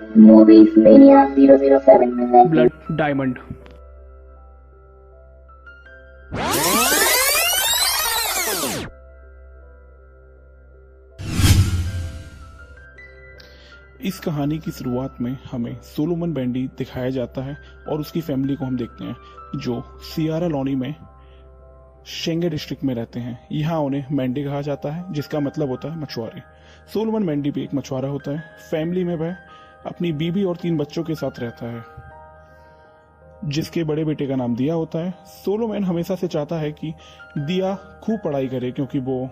Movies Mania 007 presents blood diamond. इस कहानी की शुरुआत में हमें सोलोमन बैंडी दिखाया जाता है और उसकी फैमिली को हम देखते हैं जो सियारा लोनी में शेंगे डिस्ट्रिक्ट में रहते हैं। यहाँ उन्हें मैंडी कहा जाता है जिसका मतलब होता है मछुआरे। सोलोमन मैंडी भी एक मछुआरा होता है। फैमिली में वह अपनी बीवी और 3 बच्चों के साथ रहता है जिसके बड़े बेटे का नाम दिया होता है। सोलोमन हमेशा से चाहता है कि दिया खूब पढ़ाई करे क्योंकि वो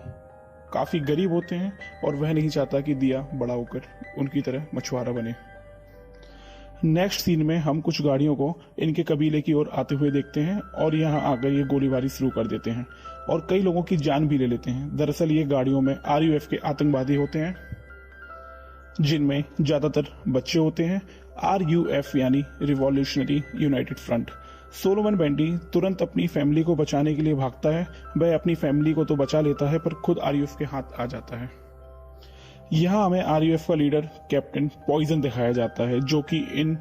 काफ़ी गरीब होते हैं और वह नहीं चाहता कि दिया बड़ा होकर उनकी तरह मछुआरा बने। नेक्स्ट सीन में हम कुछ गाड़ियों को इनके कबीले की ओर आते हुए देखते हैं और यहाँ आकर ये गोलीबारी शुरू कर देते हैं और कई लोगों की जान भी ले लेते हैं। दरअसल ये गाड़ियों में RUF के आतंकवादी होते हैं जिनमें ज्यादातर बच्चे होते हैं। RUF यानी revolutionary United front. Solomon bandy तुरंत अपनी फैमिली को बचाने के लिए भागता है। वह अपनी फैमिली को तो बचा लेता है पर खुद RUF के हाथ आ जाता है। यहाँ हमें RUF का लीडर कैप्टन पॉइजन दिखाया जाता है जो कि इन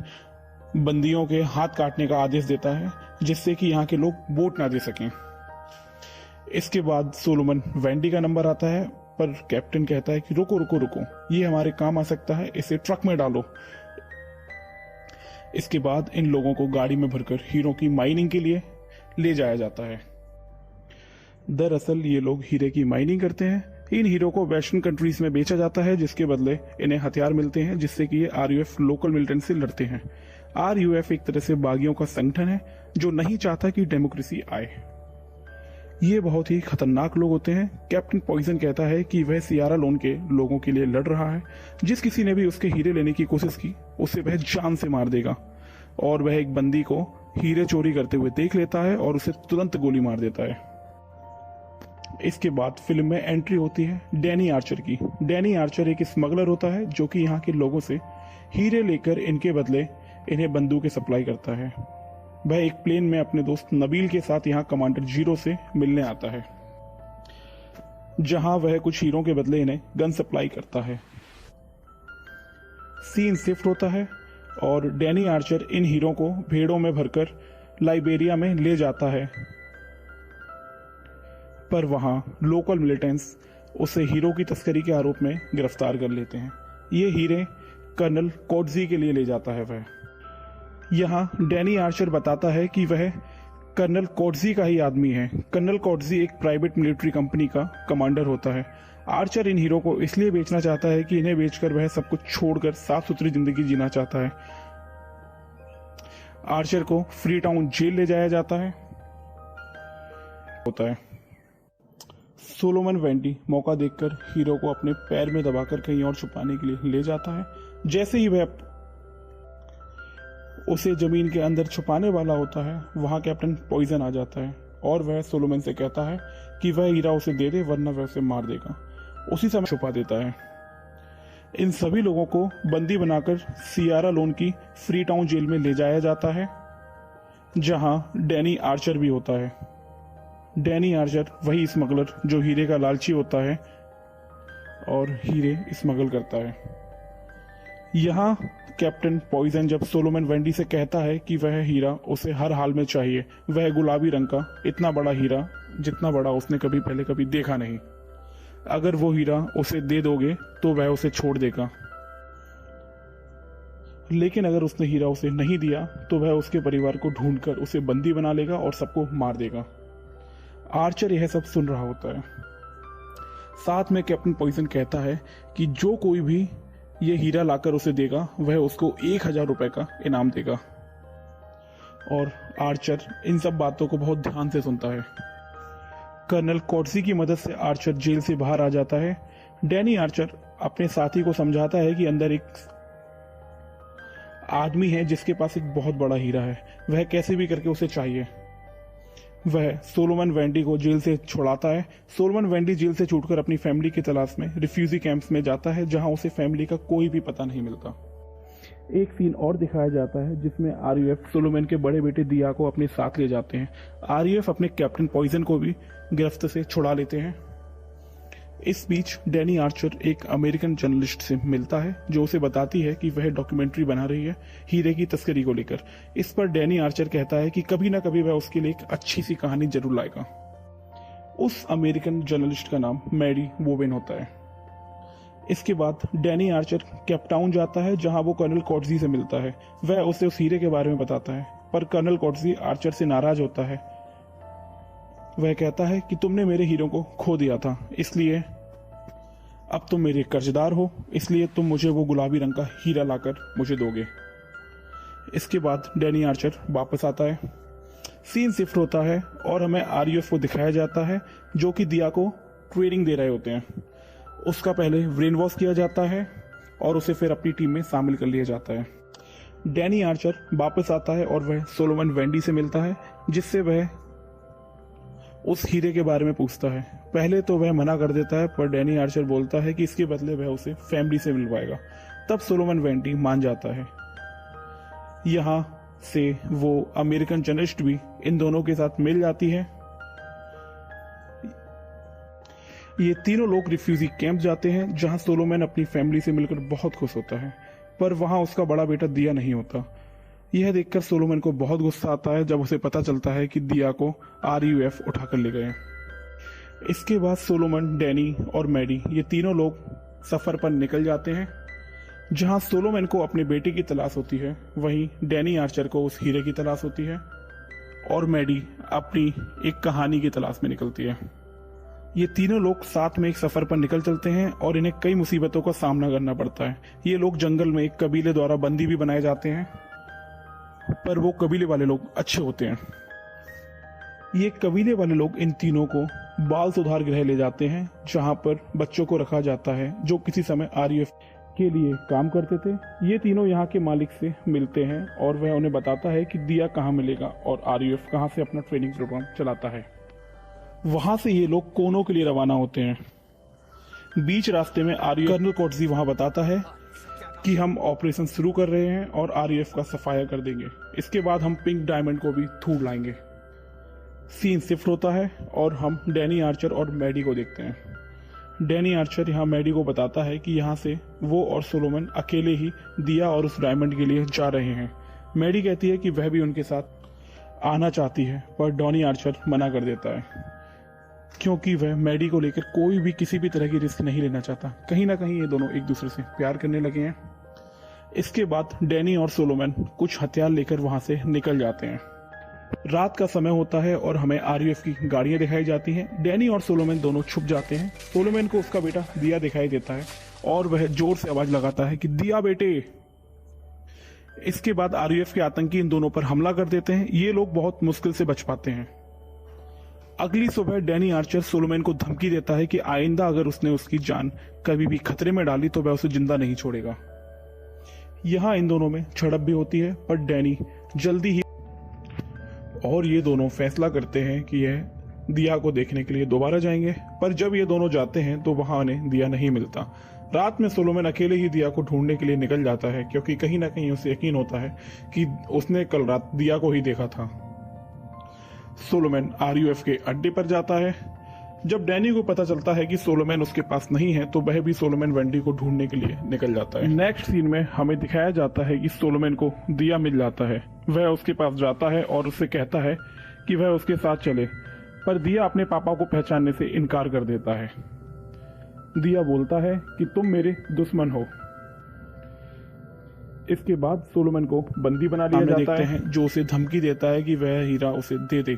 बंदियों के हाथ काटने का आदेश देता है जिससे कि यहाँ के लोग वोट ना दे सकें। इसके बाद सोलोमन वैंडी का नंबर आता है पर कैप्टन कहता है कि रुको रुको रुको, ये हमारे काम आ सकता है, इसे ट्रक में डालो। इसके बाद इन लोगों को गाड़ी में भरकर हीरो की माइनिंग के लिए ले जाया जाता है। दरअसल ये लोग हीरे की माइनिंग करते हैं। इन हीरो को वेस्टर्न कंट्रीज में बेचा जाता है जिसके बदले इन्हें हथियार मिलते हैं जिससे कि ये RUF लोकल मिलिटेंट से लड़ते हैं। RUF एक तरह से बागियों का संगठन है जो नहीं चाहता कि डेमोक्रेसी आए। ये बहुत ही खतरनाक लोग होते हैं। कैप्टन पॉइजन कहता है कि वह सियारा लोन के लोगों के लिए लड़ रहा है। जिस किसी ने भी उसके हीरे लेने की कोशिश की उसे वह जान से मार देगा और वह एक बंदी को हीरे चोरी करते हुए देख लेता है और उसे तुरंत गोली मार देता है। इसके बाद फिल्म में एंट्री होती है डैनी आर्चर की। डैनी आर्चर एक स्मगलर होता है जो कि यहाँ के लोगों से हीरे लेकर इनके बदले इन्हें बंदूकें सप्लाई करता है। वह एक प्लेन में अपने दोस्त नबील के साथ यहाँ कमांडर जीरो से मिलने आता है जहां वह कुछ हीरो के बदले इन्हें गन सप्लाई करता है। सीन शिफ्ट होता है और डैनी आर्चर इन हीरो को भेड़ों में भरकर लाइबेरिया में ले जाता है पर वहां लोकल मिलिटेंट्स उसे हीरो की तस्करी के आरोप में गिरफ्तार कर लेते हैं। ये हीरे कर्नल कोटजी के लिए ले जाता है वह। यहाँ डैनी आर्चर बताता है कि वह कर्नल कोटजी का ही आदमी है। कर्नल कोटजी एक प्राइवेट मिलिट्री कंपनी का कमांडर होता है। आर्चर इन हीरो को इसलिए बेचना चाहता है कि इन्हें बेचकर वह सब कुछ छोड़कर साफ सुथरी जिंदगी जीना चाहता है। आर्चर को फ्री टाउन जेल ले जाया जाता है होता है। सोलोमन वैंडी मौका देखकर हीरो को अपने पैर में दबाकर कहीं और छुपाने के लिए ले जाता है। जैसे ही वह उसे जमीन के अंदर छुपाने वाला होता है वहां कैप्टन पॉइजन आ जाता है और वह सोलोमन से कहता है कि वह हीरा उसे दे दे वरना वह उसे मार देगा। उसी समय छुपा देता है। इन सभी लोगों को बंदी बनाकर सियारा लोन की फ्री टाउन जेल में ले जाया जाता है जहां डैनी आर्चर भी होता है। डैनी आर्चर वही स्मगलर जो हीरे का लालची होता है और हीरे स्मगल करता है। यहाँ कैप्टन पॉइजन जब सोलोमन वैंडी से कहता है कि वह हीरा उसे हर हाल में चाहिए, वह गुलाबी रंग का इतना बड़ा हीरा जितना बड़ा उसने पहले कभी देखा नहीं, अगर वो हीरा उसे दे दोगे तो वह उसे छोड़ देगा, लेकिन अगर उसने हीरा उसे नहीं दिया तो वह उसके परिवार को ढूंढकर उसे बंदी बना लेगा और सबको मार देगा। आर्चर यह सब सुन रहा होता है। साथ में कैप्टन पॉइजन कहता है कि जो कोई भी ये हीरा लाकर उसे देगा वह उसको 1000 रुपए का इनाम देगा और आर्चर इन सब बातों को बहुत ध्यान से सुनता है। कर्नल कोटजी की मदद से आर्चर जेल से बाहर आ जाता है। डैनी आर्चर अपने साथी को समझाता है कि अंदर एक आदमी है जिसके पास एक बहुत बड़ा हीरा है, वह कैसे भी करके उसे चाहिए। वह सोलोमन वैंडी को जेल से छुड़ाता है। सोलोमन वैंडी जेल से छूटकर अपनी फैमिली की तलाश में रिफ्यूजी कैंप्स में जाता है जहां उसे फैमिली का कोई भी पता नहीं मिलता। एक सीन और दिखाया जाता है जिसमें RUF सोलोमन के बड़े बेटे दिया को अपने साथ ले जाते हैं। RUF अपने कैप्टन पॉइजन को भी गिरफ्त से छुड़ा लेते हैं। इस बीच डैनी आर्चर एक अमेरिकन जर्नलिस्ट से मिलता है जो उसे बताती है कि वह डॉक्यूमेंट्री बना रही है हीरे की तस्करी को लेकर। इस पर डैनी आर्चर कहता है कि कभी ना कभी वह उसके लिए एक अच्छी सी कहानी जरूर लाएगा। उस अमेरिकन जर्नलिस्ट का नाम मैडी वोवेन होता है। इसके बाद डैनी आर्चर केपटाउन जाता है जहां वो कर्नल कॉट्जी से मिलता है। वह उसे उस हीरे के बारे में बताता है, पर कर्नल कॉट्जी आर्चर से नाराज होता है। वह कहता है कि तुमने मेरे हीरो को खो दिया था, इसलिए अब तुम मेरे कर्जदार हो, इसलिए तुम मुझे वो गुलाबी रंग का हीरा लाकर मुझे दोगे। इसके बाद डैनी आर्चर वापस आता है। सीन शिफ्ट होता है और हमें आरयूएफ को दिखाया जाता है जो कि दिया को ट्रेनिंग दे रहे होते हैं। उसका पहले ब्रेन वॉश किया जाता है और उसे फिर अपनी टीम में शामिल कर लिया जाता है। डैनी आर्चर वापस आता है और वह सोलोमन वेंडी से मिलता है, जिससे वह उस हीरे के बारे में पूछता है। पहले तो वह मना कर देता है, पर डैनी आर्चर बोलता है कि इसके बदले वह उसे फैमिली से मिलवाएगा। तब सोलोमन वेंडी मान जाता है। यहाँ से वो अमेरिकन जर्नलिस्ट भी इन दोनों के साथ मिल जाती है। ये तीनों लोग रिफ्यूजी कैंप जाते हैं जहां सोलोमन अपनी फैमिली से मिलकर बहुत खुश होता है, पर वहां उसका बड़ा बेटा दिया नहीं होता। यह देखकर सोलोमन को बहुत गुस्सा आता है जब उसे पता चलता है कि दिया को आरयूएफ उठाकर ले गए। इसके बाद सोलोमन, डैनी और मैडी ये तीनों लोग सफर पर निकल जाते हैं। जहां सोलोमन को अपने बेटे की तलाश होती है, वहीं डैनी आर्चर को उस हीरे की तलाश होती है और मैडी अपनी एक कहानी की तलाश में निकलती है। ये तीनों लोग साथ में एक सफर पर निकल चलते हैं और इन्हें कई मुसीबतों का सामना करना पड़ता है। ये लोग जंगल में एक कबीले द्वारा बंदी भी बनाए जाते हैं, पर वो कबीले वाले लोग अच्छे होते हैं। ये कबीले वाले लोग इन तीनों को बाल सुधार गृह ले जाते हैं जहां पर बच्चों को रखा जाता है जो किसी समय आरयूएफ के लिए काम करते थे। ये तीनों यहाँ के मालिक से मिलते हैं और वह उन्हें बताता है कि दिया कहाँ मिलेगा और आरयूएफ कहाँ से अपना ट्रेनिंग प्रोग्राम चलाता है। वहां से ये लोग कोनो के लिए रवाना होते हैं। बीच रास्ते में आरयूएफ कर्नल कॉट्जी वहां बताता है कि हम ऑपरेशन शुरू कर रहे हैं और आरयूएफ का सफाया कर देंगे। इसके बाद हम पिंक डायमंड को भी थूड़ लाएंगे। सीन शिफ्ट होता है और हम डैनी आर्चर और मैडी को देखते हैं। डैनी आर्चर यहाँ मैडी को बताता है कि यहाँ से वो और सोलोमन अकेले ही दिया और उस डायमंड के लिए जा रहे हैं। मैडी कहती है कि वह भी उनके साथ आना चाहती है, पर डैनी आर्चर मना कर देता है क्योंकि वह मैडी को लेकर कोई भी किसी भी तरह की रिस्क नहीं लेना चाहता। कहीं ना कहीं ये दोनों एक दूसरे से प्यार करने लगे हैं। इसके बाद डैनी और सोलोमन कुछ हथियार लेकर वहां से निकल जाते हैं। रात का समय होता है और हमें आरयूएफ की गाड़ियां दिखाई जाती हैं। डैनी और सोलोमन दोनों छुप जाते हैं। सोलोमन को उसका बेटा दिया दिखाई देता है और वह जोर से आवाज लगाता है कि दिया बेटे। इसके बाद आरयूएफ के आतंकी इन दोनों पर हमला कर देते हैं। ये लोग बहुत मुश्किल से बच पाते हैं। अगली सुबह डैनी आर्चर सोलोमन को धमकी देता है कि आइंदा अगर उसने उसकी जान कभी भी खतरे में डाली तो वह उसे जिंदा नहीं छोड़ेगा। यहाँ इन दोनों में झड़प भी होती है, पर डैनी जल्दी ही और ये दोनों फैसला करते हैं कि यह दिया को देखने के लिए दोबारा जाएंगे। पर जब ये दोनों जाते हैं तो वहां उन्हें दिया नहीं मिलता। रात में सोलोमन अकेले ही दिया को ढूंढने के लिए निकल जाता है क्योंकि कहीं ना कहीं उसे यकीन होता है कि उसने कल रात दिया को ही देखा था। सोलोमन आरयूएफ के अड्डे पर जाता है। जब डैनी को पता चलता है कि सोलोमन उसके पास नहीं है तो वह भी सोलोमन वेंडी को ढूंढने के लिए निकल जाता है। नेक्स्ट सीन में हमें दिखाया जाता है कि सोलोमन को दिया मिल जाता है। वह उसके पास जाता है और उससे कहता है कि वह उसके साथ चले, पर दिया अपने पापा को पहचानने से इनकार कर देता है। दिया बोलता है कि तुम मेरे दुश्मन हो। इसके बाद सोलोमन को बंदी बना लिया जाता है, जो उसे धमकी देता है कि वह हीरा उसे दे दे,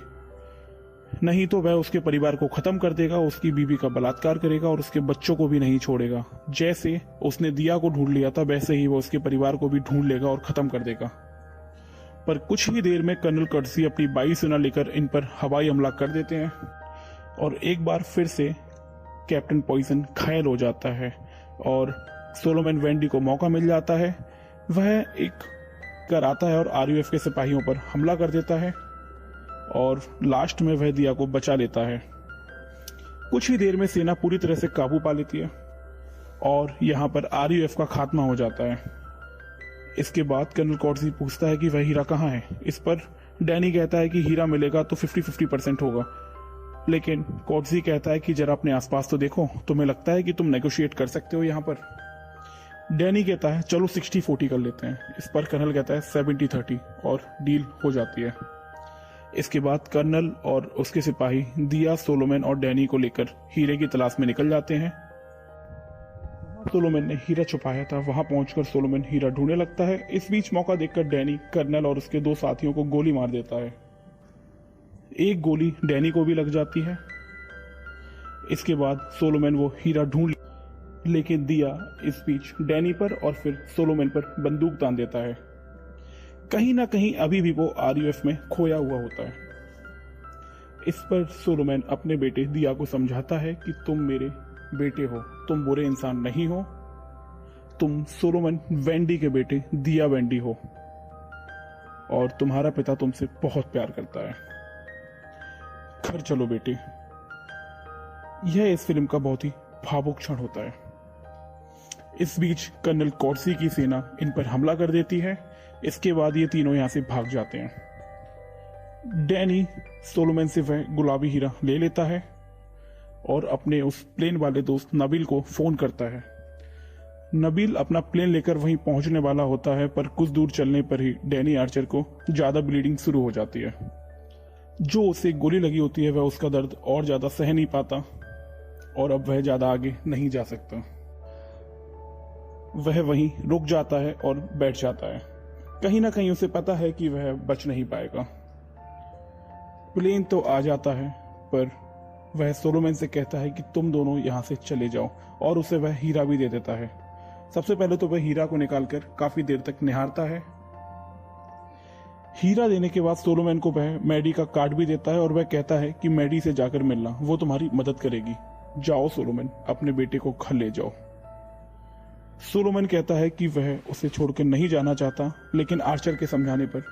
नहीं तो वह उसके परिवार को खत्म कर देगा, उसकी बीवी का बलात्कार करेगा और उसके बच्चों को भी नहीं छोड़ेगा। जैसे उसने दिया को ढूंढ लिया था वैसे ही वो उसके परिवार को भी ढूंढ लेगा और खत्म कर देगा। पर कुछ ही देर में कर्नल कॉट्जी अपनी वायुसेना लेकर इन पर हवाई हमला कर देते हैं और एक बार फिर से कैप्टन पॉइजन घायल हो जाता है और सोलोमन वेंडी को मौका मिल जाता है। वह एक कर आता है और आरयूएफ के सिपाहियों पर हमला कर देता है और लास्ट में वह दिया को बचा लेता है। कुछ ही देर में सेना पूरी तरह से काबू पा लेती है और यहाँ पर आरयूएफ का खात्मा हो जाता है। इसके बाद कर्नल कॉट्जी पूछता है कि वह हीरा कहाँ है। इस पर डैनी कहता है कि हीरा मिलेगा तो 50-50% होगा, लेकिन कॉट्जी कहता है कि जरा अपने आसपास तो देखो, तुम्हें लगता है कि तुम नेगोशिएट कर सकते हो यहाँ पर? डैनी कहता है चलो 60-40 कर लेते हैं। इस पर कर्नल कहता है 70-30 और डील हो जाती है। इसके बाद कर्नल और उसके सिपाही दिया, सोलोमन और डैनी को लेकर हीरे की तलाश में निकल जाते हैं। सोलोमन ने हीरा छुपाया था, वहां पहुंचकर सोलोमन हीरा ढूंढने लगता है। इस बीच मौका देखकर डैनी कर्नल और उसके 2 साथियों को गोली मार देता है। एक गोली डैनी को भी लग जाती है। इसके बाद सोलोमन वो हीरा ढूंढ, लेकिन दिया इस बीच डैनी पर और फिर सोलोमन पर बंदूक तान देता है। कहीं ना कहीं अभी भी वो RUF में खोया हुआ होता है। इस पर सोलोमन अपने बेटे दिया को समझाता है कि तुम मेरे बेटे हो, तुम बुरे इंसान नहीं हो, तुम सोलोमन वेंडी के बेटे दिया वेंडी हो और तुम्हारा पिता तुमसे बहुत प्यार करता है। घर चलो बेटे। यह इस फिल्म का बहुत ही भावुक क्षण होता है। इस बीच कर्नल कॉट्जी की सेना इन पर हमला कर देती है। इसके बाद ये तीनों यहां से भाग जाते हैं। डैनी सोलोमन से वह गुलाबी हीरा ले लेता है और अपने उस प्लेन वाले दोस्त नबील को फोन करता है। नबील अपना प्लेन लेकर वहीं पहुंचने वाला होता है, पर कुछ दूर चलने पर ही डैनी आर्चर को ज्यादा ब्लीडिंग शुरू हो जाती है। जो उसे गोली लगी होती है वह उसका दर्द और ज्यादा सह नहीं पाता और अब वह ज्यादा आगे नहीं जा सकता। वह वहीं रुक जाता है और बैठ जाता है। कहीं ना कहीं उसे पता है कि वह बच नहीं पाएगा। प्लेन तो आ जाता है, पर वह सोलोमन से कहता है कि तुम दोनों यहां से चले जाओ और उसे वह हीरा भी दे देता है। सबसे पहले तो वह हीरा को निकालकर काफी देर तक निहारता है। हीरा देने के बाद सोलोमन को वह मैडी का कार्ड भी देता है और वह कहता है कि मैडी से जाकर मिलना, वो तुम्हारी मदद करेगी। जाओ सोलोमन, अपने बेटे को घर ले जाओ। सोलोमन कहता है कि वह उसे छोड़कर नहीं जाना चाहता, लेकिन आर्चर के समझाने पर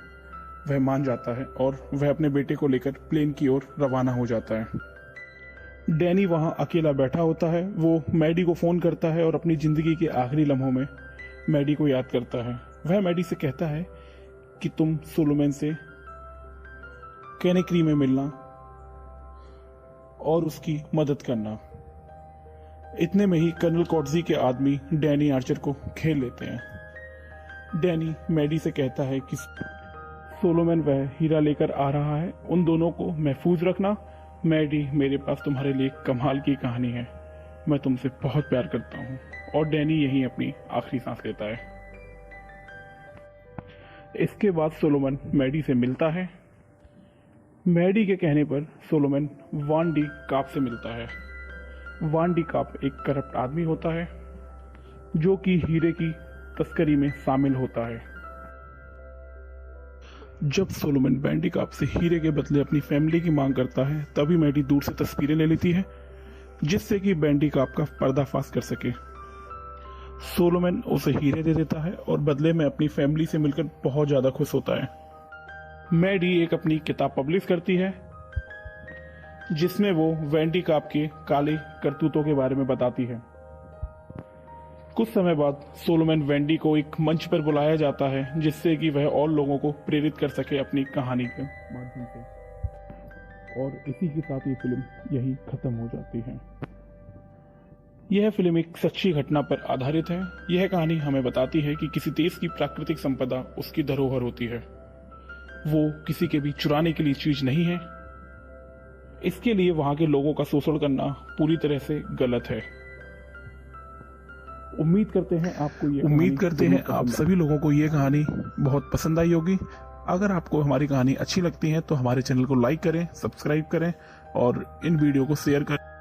वह मान जाता है और वह अपने बेटे को लेकर प्लेन की ओर रवाना हो जाता है। डैनी वहां अकेला बैठा होता है। वो मैडी को फोन करता है और अपनी जिंदगी के आखिरी लम्हों में मैडी को याद करता है। वह मैडी से कहता है कि तुम सोलोमन से कैनेक्री में मिलना और उसकी मदद करना। इतने में ही कर्नल कॉट्जी के आदमी डैनी आर्चर को घेर लेते हैं। डैनी मैडी से कहता है कि सोलोमन वह हीरा लेकर आ रहा है, उन दोनों को महफूज रखना। मैडी, मेरे पास तुम्हारे लिए कमाल की कहानी है, मैं तुमसे बहुत प्यार करता हूँ। और डैनी यहीं अपनी आखिरी सांस लेता है। इसके बाद सोलोमन मैडी से मिलता है। मैडी के कहने पर सोलोमन वान डी काप से मिलता है। वान डी काप एक करप्ट आदमी होता है जो कि हीरे की तस्करी में शामिल होता है। जब सोलोमन वेंडी काप से हीरे के बदले अपनी फैमिली की मांग करता है, तभी मैडी दूर से तस्वीरें ले लेती है जिससे कि वेंडी काप का पर्दाफाश कर सके। सोलोमन उसे हीरे दे देता है और बदले में अपनी फैमिली से मिलकर बहुत ज्यादा खुश होता है। मैडी एक अपनी किताब पब्लिश करती है जिसमें वो वेंडी काप के काले करतूतों के बारे में बताती है। कुछ समय बाद सोलोमन वेंडी को एक मंच पर बुलाया जाता है जिससे कि वह और लोगों को प्रेरित कर सके अपनी कहानी के माध्यम से। और इसी के साथ ये फिल्म यही खत्म हो जाती है। यह फिल्म एक सच्ची घटना पर आधारित है। यह कहानी हमें बताती है कि किसी देश की प्राकृतिक संपदा उसकी धरोहर होती है, वो किसी के भी चुराने के लिए चीज नहीं है। इसके लिए वहां के लोगों का शोषण करना पूरी तरह से गलत है। उम्मीद करते हैं आप सभी लोगों को ये कहानी बहुत पसंद आई होगी। अगर आपको हमारी कहानी अच्छी लगती है तो हमारे चैनल को लाइक करें, सब्सक्राइब करें और इन वीडियो को शेयर करें।